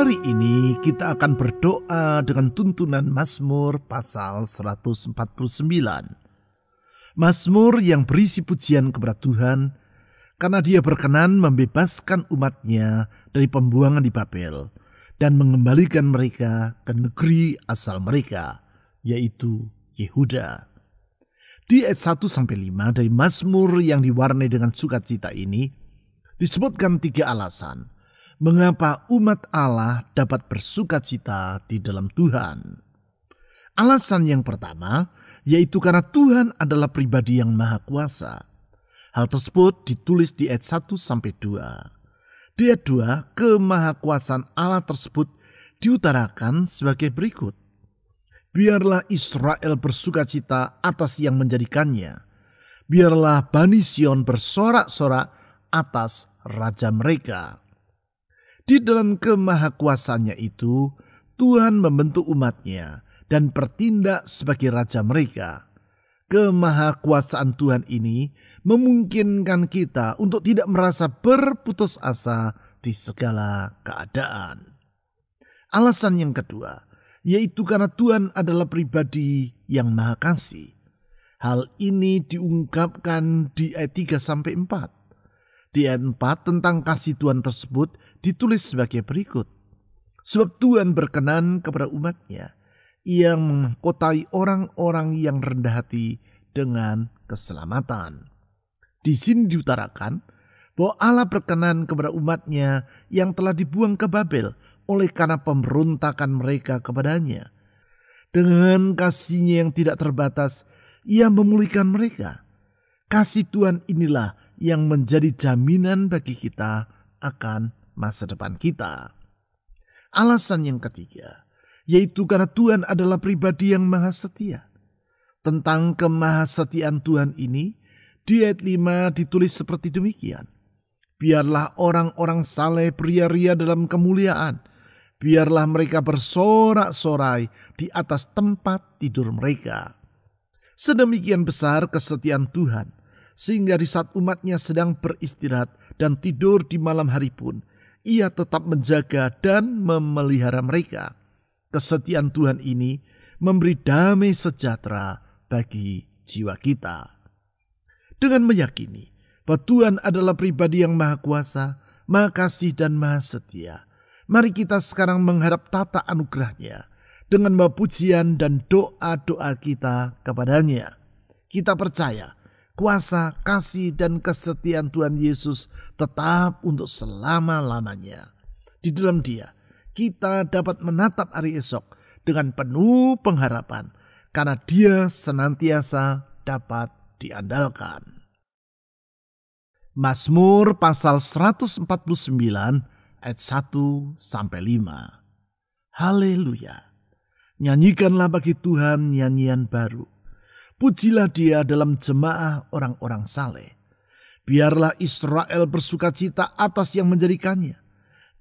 Hari ini kita akan berdoa dengan tuntunan Mazmur pasal 149. Mazmur yang berisi pujian kepada Tuhan karena Dia berkenan membebaskan umatnya dari pembuangan di Babel dan mengembalikan mereka ke negeri asal mereka, yaitu Yehuda. Di ayat 1-5 dari Mazmur yang diwarnai dengan sukacita ini disebutkan 3 alasan mengapa umat Allah dapat bersukacita di dalam Tuhan. Alasan yang pertama yaitu karena Tuhan adalah pribadi yang maha kuasa. Hal tersebut ditulis di ayat 1-2. Di ayat 2, kemahakuasaan Allah tersebut diutarakan sebagai berikut. Biarlah Israel bersukacita atas yang menjadikannya. Biarlah Bani Sion bersorak-sorak atas raja mereka. Di dalam kemahakuasaannya itu, Tuhan membentuk umatnya dan bertindak sebagai raja mereka. Kemahakuasaan Tuhan ini memungkinkan kita untuk tidak merasa berputus asa di segala keadaan. Alasan yang kedua, yaitu karena Tuhan adalah pribadi yang maha kasih. Hal ini diungkapkan di ayat 3-4. Di ayat 4 tentang kasih Tuhan tersebut ditulis sebagai berikut. Sebab Tuhan berkenan kepada umatnya. Ia mengkotai orang-orang yang rendah hati dengan keselamatan. Di sini diutarakan bahwa Allah berkenan kepada umatnya yang telah dibuang ke Babel oleh karena pemberontakan mereka kepadanya. Dengan kasih-Nya yang tidak terbatas, Ia memulihkan mereka. Kasih Tuhan inilah yang menjadi jaminan bagi kita akan masa depan kita. Alasan yang ketiga, yaitu karena Tuhan adalah pribadi yang maha setia. Tentang kemahasetiaan Tuhan ini, di ayat 5 ditulis seperti demikian. Biarlah orang-orang saleh beria-ria dalam kemuliaan. Biarlah mereka bersorak-sorai di atas tempat tidur mereka. Sedemikian besar kesetiaan Tuhan, sehingga di saat umatnya sedang beristirahat dan tidur di malam hari pun, Ia tetap menjaga dan memelihara mereka. Kesetiaan Tuhan ini memberi damai sejahtera bagi jiwa kita. Dengan meyakini bahwa Tuhan adalah pribadi yang maha kuasa, maha kasih dan maha setia, mari kita sekarang mengharap tata anugerah-Nya dengan membawa pujian dan doa-doa kita kepadanya. Kita percaya kuasa, kasih, dan kesetiaan Tuhan Yesus tetap untuk selama-lamanya. Di dalam Dia, kita dapat menatap hari esok dengan penuh pengharapan, karena Dia senantiasa dapat diandalkan. Mazmur pasal 149 ayat 1-5. Haleluya! Nyanyikanlah bagi Tuhan nyanyian baru. Pujilah Dia dalam jemaah orang-orang saleh. Biarlah Israel bersukacita atas yang menjadikannya.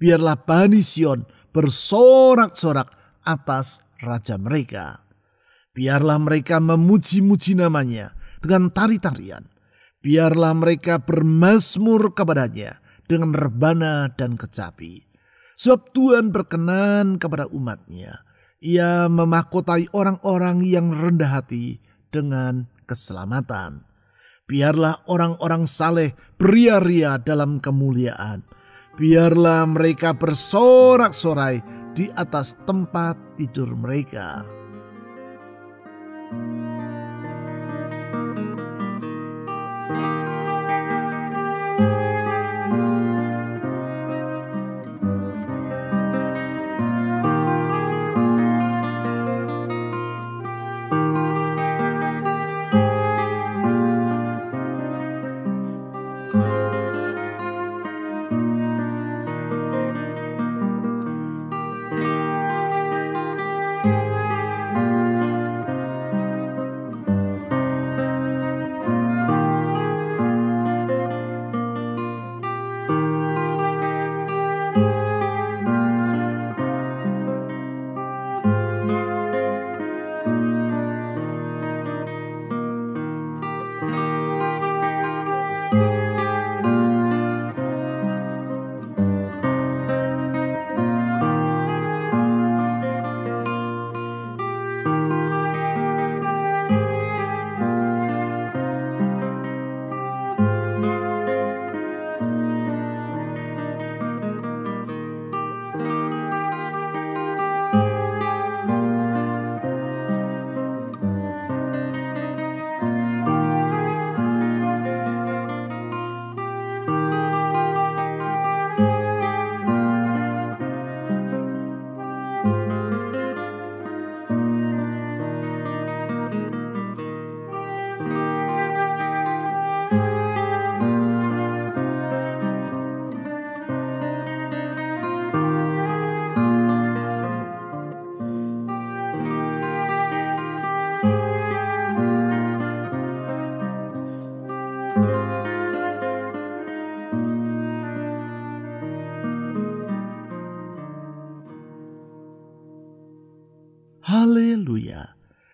Biarlah Bani Sion bersorak-sorak atas raja mereka. Biarlah mereka memuji-muji namanya dengan tari-tarian. Biarlah mereka bermazmur kepadanya dengan rebana dan kecapi. Sebab Tuhan berkenan kepada umatnya. Ia memahkotai orang-orang yang rendah hati dengan keselamatan. Biarlah orang-orang saleh beria-ria dalam kemuliaan. Biarlah mereka bersorak-sorai di atas tempat tidur mereka.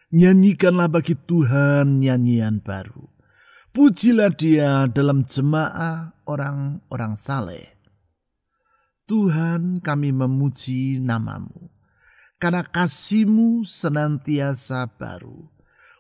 Nyanyikanlah bagi Tuhan nyanyian baru. Pujilah Dia dalam jemaah orang-orang saleh. Tuhan, kami memuji nama-Mu, karena kasih-Mu senantiasa baru.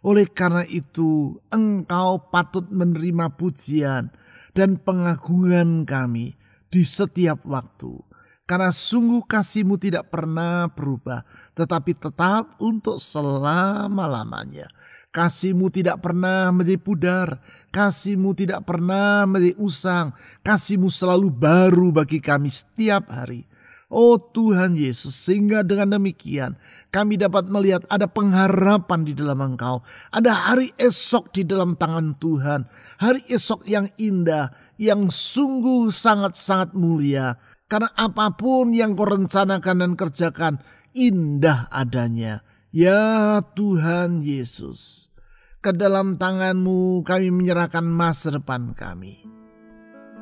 Oleh karena itu, Engkau patut menerima pujian dan pengagungan kami di setiap waktu. Karena sungguh kasih-Mu tidak pernah berubah, tetapi tetap untuk selama-lamanya. Kasih-Mu tidak pernah menjadi pudar, kasih-Mu tidak pernah menjadi usang, kasih-Mu selalu baru bagi kami setiap hari. Oh Tuhan Yesus, sehingga dengan demikian kami dapat melihat ada pengharapan di dalam Engkau. Ada hari esok di dalam tangan Tuhan. Hari esok yang indah, yang sungguh sangat-sangat mulia. Karena apapun yang Kau rencanakan dan kerjakan, indah adanya. Ya Tuhan Yesus, ke dalam tangan-Mu kami menyerahkan masa depan kami.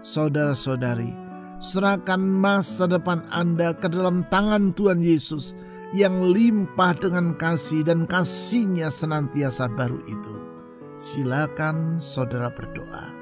Saudara-saudari, serahkan masa depan Anda ke dalam tangan Tuhan Yesus yang limpah dengan kasih dan kasih-Nya senantiasa baru itu. Silakan saudara berdoa.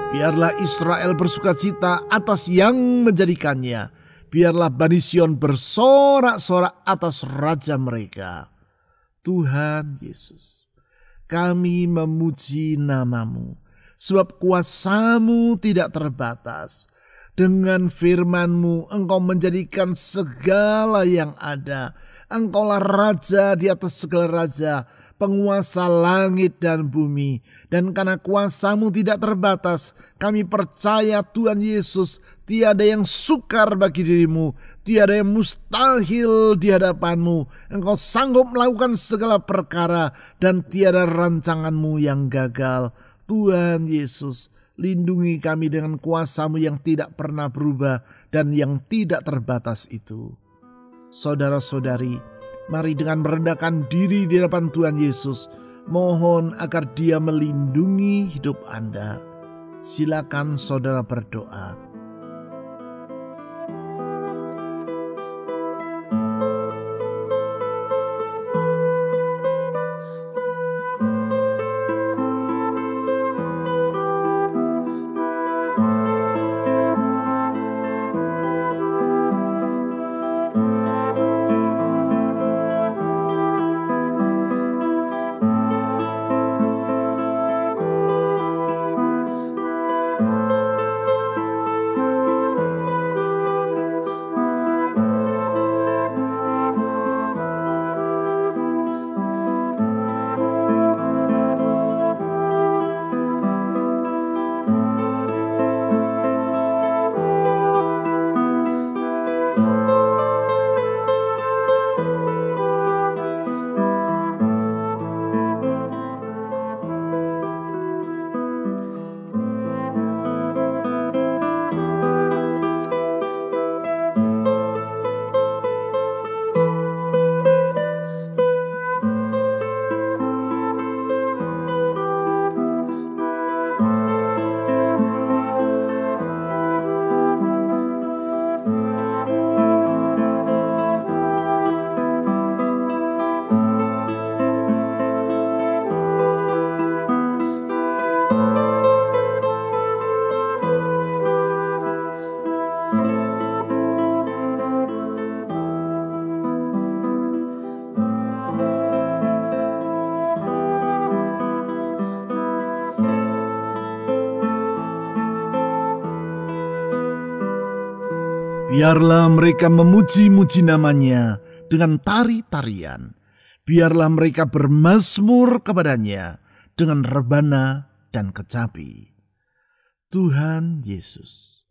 Biarlah Israel bersukacita atas yang menjadikannya. Biarlah Bani Sion bersorak-sorak atas Raja mereka. Tuhan Yesus, kami memuji nama-Mu, sebab kuasa-Mu tidak terbatas. Dengan firman-Mu, Engkau menjadikan segala yang ada. Engkaulah Raja di atas segala raja, penguasa langit dan bumi. Dan karena kuasa-Mu tidak terbatas, kami percaya Tuhan Yesus, tiada yang sukar bagi diri-Mu, tiada yang mustahil di hadapan-Mu. Engkau sanggup melakukan segala perkara dan tiada rancangan-Mu yang gagal. Tuhan Yesus, lindungi kami dengan kuasa-Mu yang tidak pernah berubah dan yang tidak terbatas itu. Saudara-saudari, mari dengan merendahkan diri di hadapan Tuhan Yesus, mohon agar Dia melindungi hidup Anda. Silakan saudara berdoa. Biarlah mereka memuji-muji namanya dengan tari-tarian. Biarlah mereka bermazmur kepadanya dengan rebana dan kecapi. Tuhan Yesus,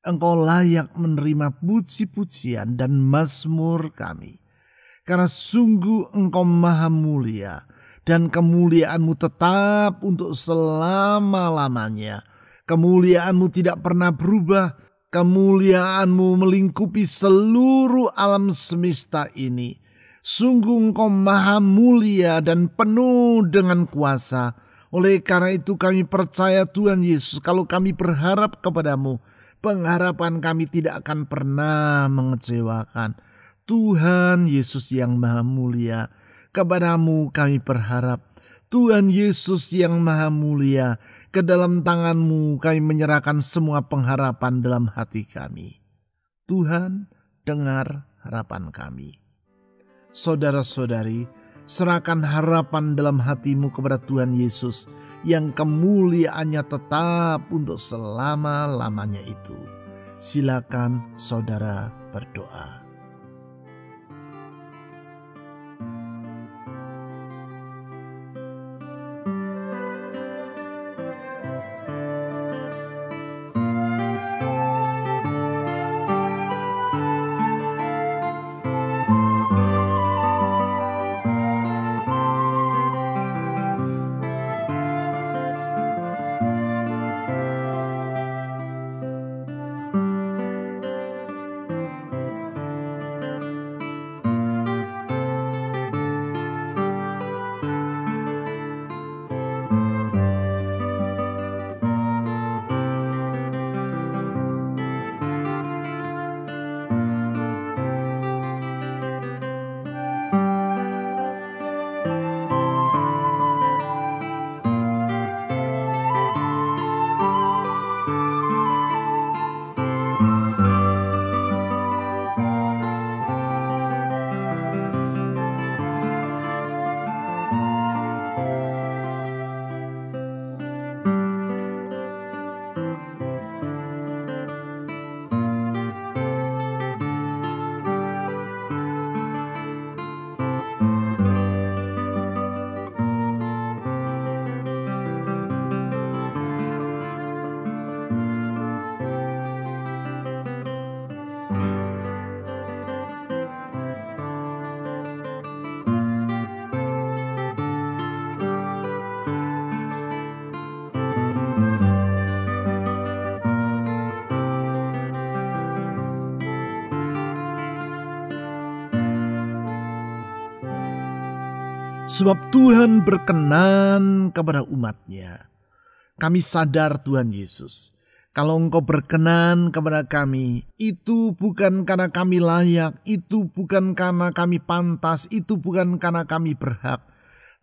Engkau layak menerima puji-pujian dan mazmur kami. Karena sungguh Engkau maha mulia dan kemuliaan-Mu tetap untuk selama-lamanya. Kemuliaan-Mu tidak pernah berubah. Kemuliaan-Mu melingkupi seluruh alam semesta ini. Sungguh Engkau maha mulia dan penuh dengan kuasa. Oleh karena itu kami percaya Tuhan Yesus, kalau kami berharap kepada-Mu, pengharapan kami tidak akan pernah mengecewakan. Tuhan Yesus yang maha mulia, kepada-Mu kami berharap. Tuhan Yesus yang maha mulia, ke dalam tangan-Mu kami menyerahkan semua pengharapan dalam hati kami. Tuhan, dengar harapan kami. Saudara-saudari, serahkan harapan dalam hatimu kepada Tuhan Yesus yang kemuliaannya tetap untuk selama-lamanya itu. Silakan saudara berdoa. Sebab Tuhan berkenan kepada umat-Nya. Kami sadar Tuhan Yesus, kalau Engkau berkenan kepada kami, itu bukan karena kami layak, itu bukan karena kami pantas, itu bukan karena kami berhak,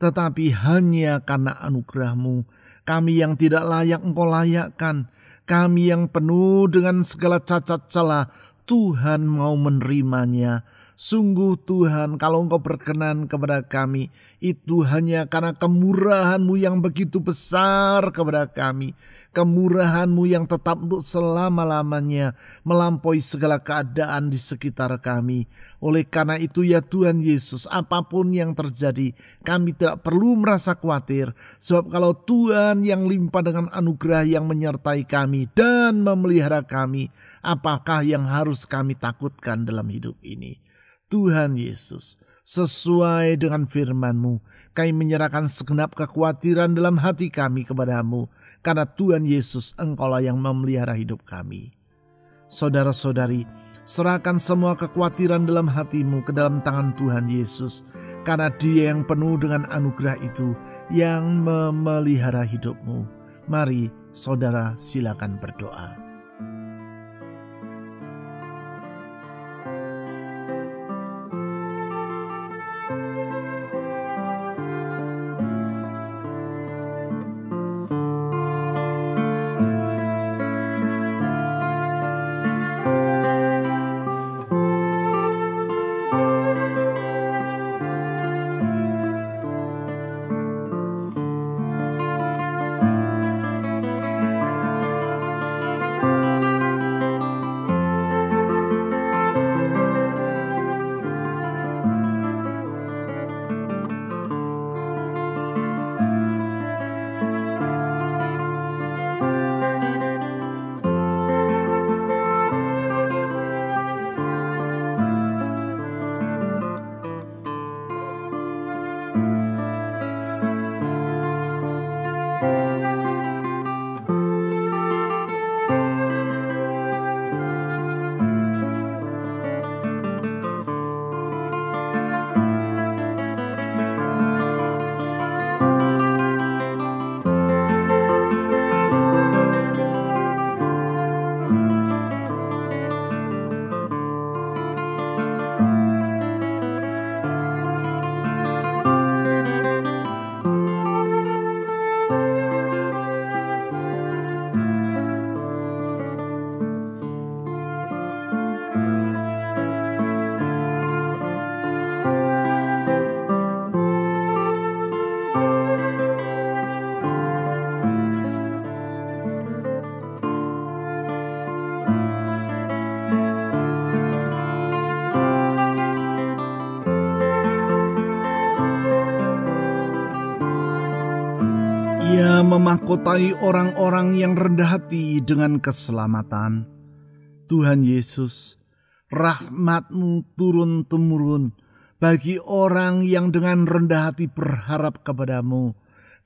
tetapi hanya karena anugerah-Mu. Kami yang tidak layak Engkau layakkan, kami yang penuh dengan segala cacat celah, Tuhan mau menerimanya. Sungguh Tuhan, kalau Engkau berkenan kepada kami, itu hanya karena kemurahan-Mu yang begitu besar kepada kami. Kemurahan-Mu yang tetap untuk selama-lamanya, melampaui segala keadaan di sekitar kami. Oleh karena itu ya Tuhan Yesus, apapun yang terjadi, kami tidak perlu merasa khawatir. Sebab kalau Tuhan yang limpah dengan anugerah yang menyertai kami dan memelihara kami, apakah yang harus kami takutkan dalam hidup ini? Tuhan Yesus, sesuai dengan firman-Mu, kami menyerahkan segenap kekhawatiran dalam hati kami kepada-Mu, karena Tuhan Yesus, Engkaulah yang memelihara hidup kami. Saudara-saudari, serahkan semua kekhawatiran dalam hatimu ke dalam tangan Tuhan Yesus, karena Dia yang penuh dengan anugerah itu yang memelihara hidupmu. Mari saudara silakan berdoa. memahkotai orang-orang yang rendah hati dengan keselamatan. Tuhan Yesus, rahmat-Mu turun-temurun bagi orang yang dengan rendah hati berharap kepadamu.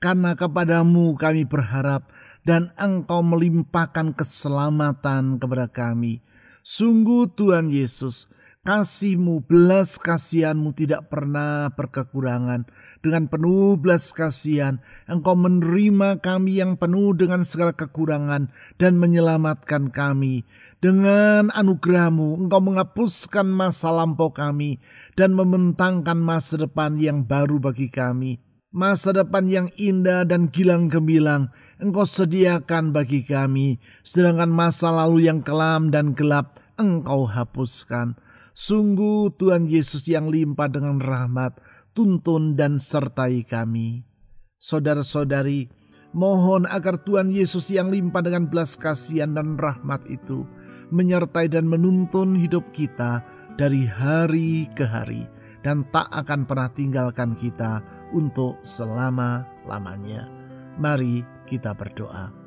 Karena kepadamu kami berharap dan Engkau melimpahkan keselamatan kepada kami. Sungguh Tuhan Yesus, kasih-Mu, belas kasihan-Mu tidak pernah berkekurangan. Dengan penuh belas kasihan, Engkau menerima kami yang penuh dengan segala kekurangan dan menyelamatkan kami. Dengan anugerah-Mu, Engkau menghapuskan masa lampau kami dan membentangkan masa depan yang baru bagi kami. Masa depan yang indah dan gilang gemilang Engkau sediakan bagi kami, sedangkan masa lalu yang kelam dan gelap Engkau hapuskan. Sungguh Tuhan Yesus yang limpah dengan rahmat, tuntun dan sertai kami. Saudara-saudari, mohon agar Tuhan Yesus yang limpah dengan belas kasihan dan rahmat itu menyertai dan menuntun hidup kita dari hari ke hari dan tak akan pernah tinggalkan kita untuk selama-lamanya. Mari kita berdoa.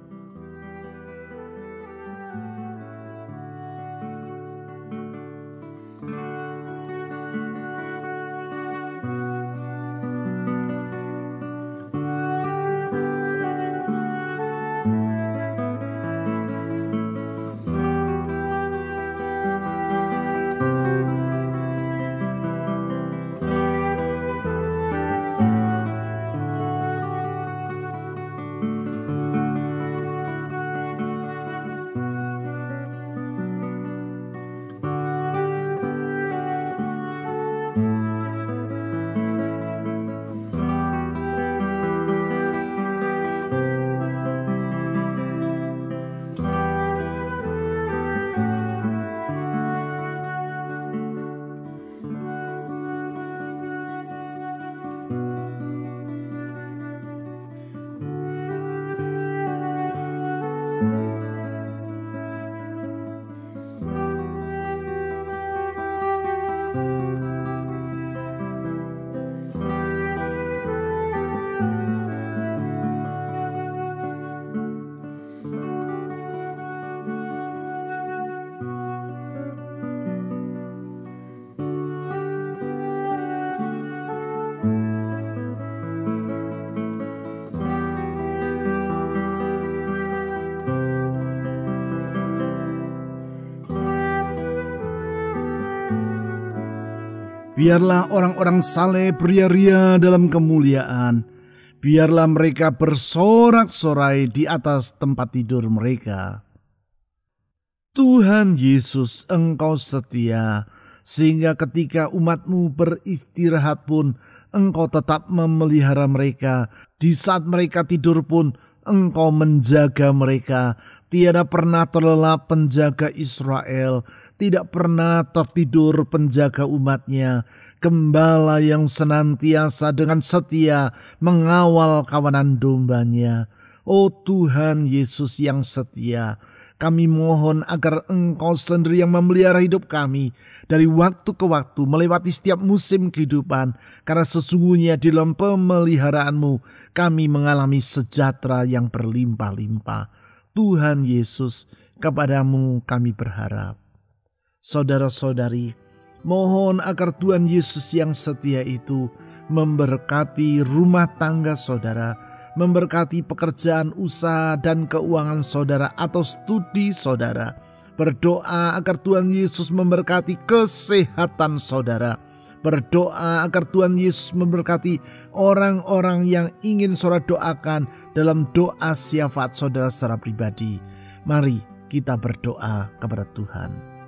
Biarlah orang-orang saleh beria-ria dalam kemuliaan. Biarlah mereka bersorak-sorai di atas tempat tidur mereka. Tuhan Yesus, Engkau setia, sehingga ketika umat-Mu beristirahat pun, Engkau tetap memelihara mereka. Di saat mereka tidur pun, Engkau menjaga mereka. Tiada pernah terlelap penjaga Israel, tidak pernah tertidur penjaga umat-Nya. Gembala yang senantiasa dengan setia mengawal kawanan domba-Nya. Oh Tuhan Yesus yang setia, kami mohon agar Engkau sendiri yang memelihara hidup kami dari waktu ke waktu melewati setiap musim kehidupan. Karena sesungguhnya di dalam pemeliharaan-Mu kami mengalami sejahtera yang berlimpah-limpah. Tuhan Yesus, kepada-Mu kami berharap. Saudara-saudari, mohon agar Tuhan Yesus yang setia itu memberkati rumah tangga saudara, memberkati pekerjaan, usaha, dan keuangan saudara atau studi saudara. Berdoa agar Tuhan Yesus memberkati kesehatan saudara. Berdoa agar Tuhan Yesus memberkati orang-orang yang ingin saudara doakan dalam doa syafaat saudara secara pribadi. Mari kita berdoa kepada Tuhan.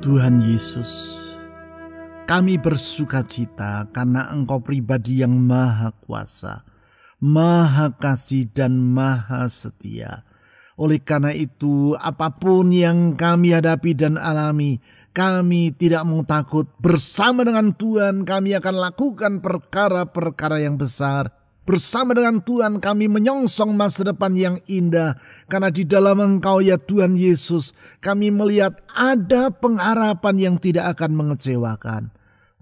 Tuhan Yesus, kami bersukacita karena Engkau pribadi yang maha kuasa, maha kasih dan maha setia. Oleh karena itu, apapun yang kami hadapi dan alami, kami tidak mau takut. Bersama dengan Tuhan kami akan lakukan perkara-perkara yang besar. Bersama dengan Tuhan kami menyongsong masa depan yang indah. Karena di dalam Engkau ya Tuhan Yesus, kami melihat ada pengharapan yang tidak akan mengecewakan.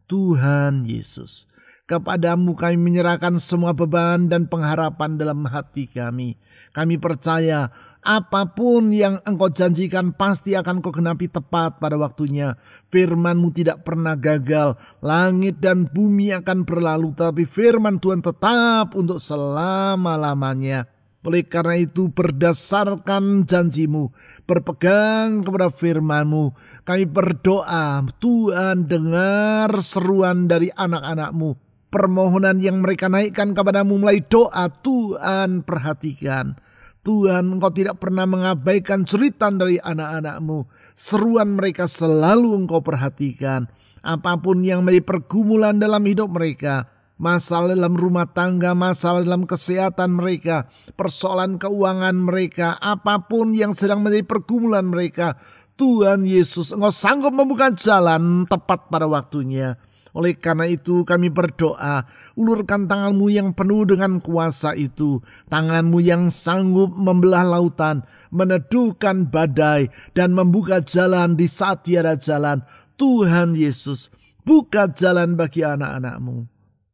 Tuhan Yesus, kepadamu kami menyerahkan semua beban dan pengharapan dalam hati kami. Kami percaya apapun yang Engkau janjikan pasti akan Kau genapi tepat pada waktunya. Firman-Mu tidak pernah gagal. Langit dan bumi akan berlalu, tapi firman Tuhan tetap untuk selama-lamanya. Oleh karena itu, berdasarkan janji-Mu, berpegang kepada firman-Mu, kami berdoa, Tuhan dengar seruan dari anak-anak-Mu. Permohonan yang mereka naikkan kepadamu mulai doa, Tuhan perhatikan. Tuhan, Engkau tidak pernah mengabaikan cerita dari anak-anak-Mu. Seruan mereka selalu Engkau perhatikan. Apapun yang menjadi pergumulan dalam hidup mereka, masalah dalam rumah tangga, masalah dalam kesehatan mereka, persoalan keuangan mereka, apapun yang sedang menjadi pergumulan mereka, Tuhan Yesus, Engkau sanggup membuka jalan tepat pada waktunya. Oleh karena itu kami berdoa, ulurkan tangan-Mu yang penuh dengan kuasa itu, tangan-Mu yang sanggup membelah lautan, meneduhkan badai, dan membuka jalan di saat tiada jalan. Tuhan Yesus, buka jalan bagi anak-anak-Mu.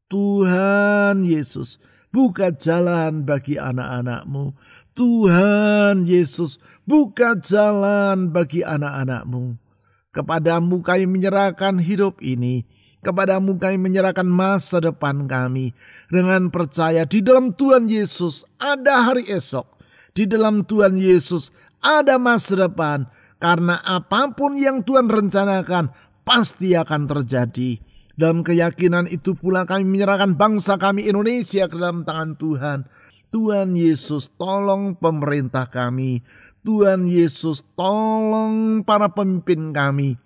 Tuhan Yesus, buka jalan bagi anak-anak-Mu. Tuhan Yesus, buka jalan bagi anak-anak-Mu. Kepadamu kami menyerahkan hidup ini. Kepadamu kami menyerahkan masa depan kami. Dengan percaya di dalam Tuhan Yesus ada hari esok. Di dalam Tuhan Yesus ada masa depan. Karena apapun yang Tuhan rencanakan pasti akan terjadi. Dalam keyakinan itu pula kami menyerahkan bangsa kami Indonesia ke dalam tangan Tuhan. Tuhan Yesus, tolong pemerintah kami. Tuhan Yesus, tolong para pemimpin kami.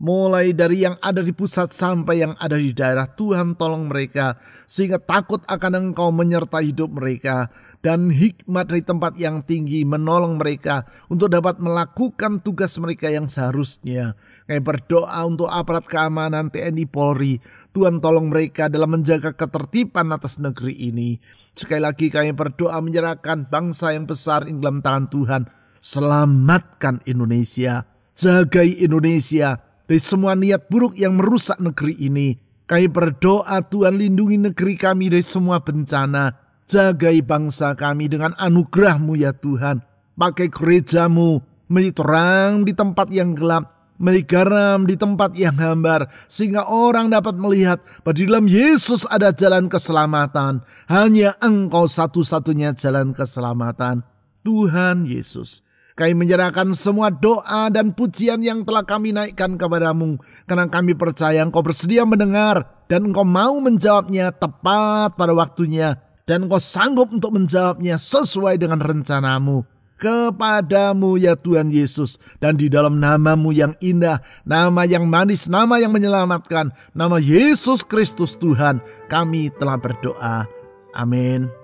Mulai dari yang ada di pusat sampai yang ada di daerah, Tuhan tolong mereka sehingga takut akan Engkau menyertai hidup mereka, dan hikmat dari tempat yang tinggi menolong mereka untuk dapat melakukan tugas mereka yang seharusnya. Kami berdoa untuk aparat keamanan TNI Polri, Tuhan tolong mereka dalam menjaga ketertiban atas negeri ini. Sekali lagi kami berdoa menyerahkan bangsa yang besar ini dalam tangan Tuhan. Selamatkan Indonesia, jagai Indonesia dari semua niat buruk yang merusak negeri ini. Kami berdoa Tuhan lindungi negeri kami dari semua bencana. Jagai bangsa kami dengan anugerah-Mu ya Tuhan. Pakai gereja-Mu menjadi terang di tempat yang gelap, menjadi garam di tempat yang hambar, sehingga orang dapat melihat bahwa di dalam Yesus ada jalan keselamatan. Hanya Engkau satu-satunya jalan keselamatan. Tuhan Yesus, kami menyerahkan semua doa dan pujian yang telah kami naikkan kepadamu. Karena kami percaya Engkau bersedia mendengar dan Engkau mau menjawabnya tepat pada waktunya. Dan Engkau sanggup untuk menjawabnya sesuai dengan rencanamu. Kepadamu ya Tuhan Yesus. Dan di dalam nama-Mu yang indah, nama yang manis, nama yang menyelamatkan, nama Yesus Kristus Tuhan, kami telah berdoa. Amin.